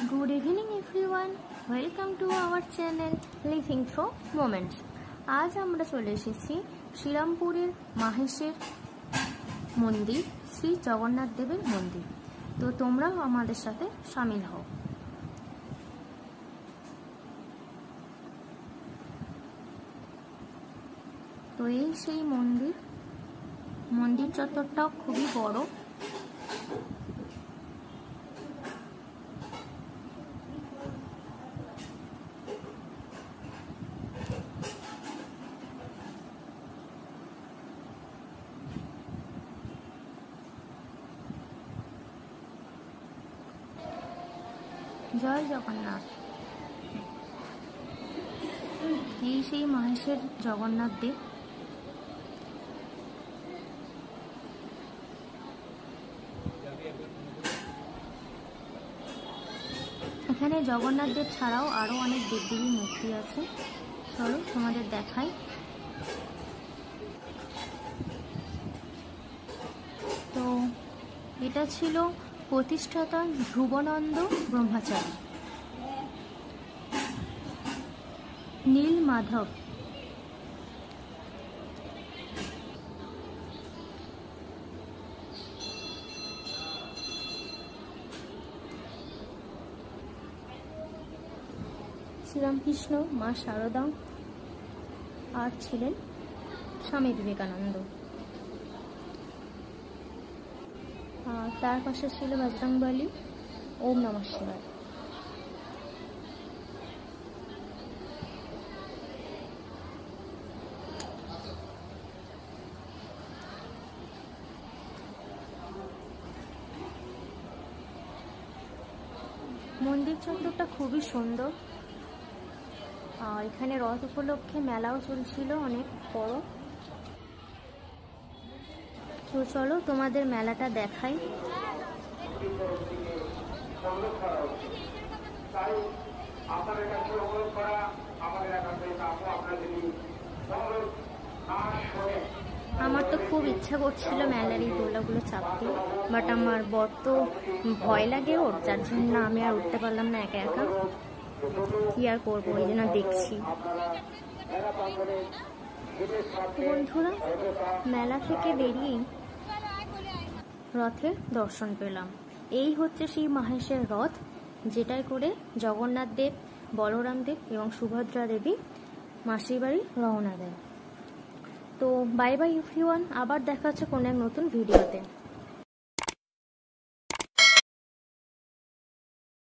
Good evening everyone, welcome to our channel Living Through Moments। आज আমরা চলে এসেছি শ্রীরামপুরের মাহেশের মন্দির শ্রী জগন্নাথ দেবের মন্দির। তো তোমরাও আমাদের সাথে শামিল হও। তো এই সেই মন্দির চত্বরটাও খুবই বড়। জয় জগন্নাথ। এই সেই মাহেশের জগন্নাথ দেব। এখানে জগন্নাথ দেব ছাড়াও আরো অনেক দেবদেবীর মূর্তি আছে, চলো তোমাদের দেখাই। তো এটা ছিল প্রতিষ্ঠাতা ধ্রুবানন্দ ব্রহ্মচারী। নীল মাধব শ্রীরামকৃষ্ণ, মা শারদা আর ছিলেন স্বামী বিবেকানন্দ। আর তার পাশে ছিল বজরংবলী, ওম নমঃ শিবায়। মন্দির চত্বরটা খুবই সুন্দর। আর এখানে রথ উপলক্ষে মেলাও চলছিল অনেক বড়। তো চলো তোমাদের মেলাটা দেখাই। আমার তো খুব ইচ্ছা করছিল মেলার এই দোলাগুলো চাপতে, বাট আমার বর তো ভয় লাগে ওর, যার জন্য আমি আর উঠতে পারলাম না একা একা। কি আর করবো, এই জন্য দেখছি। বন্ধুরা, মেলা থেকে বেরিয়ে রথের দর্শন পেলাম। এই হচ্ছে সেই মাহেশের রথ, যেটাই করে জগন্নাথ দেব, বলরাম দেব এবং সুভদ্রা দেবী মাসির বাড়ি রওনা দেয়। তো বাই বাই এভরিওয়ান, আবার দেখা হচ্ছে কোনো এক নতুন ভিডিওতে।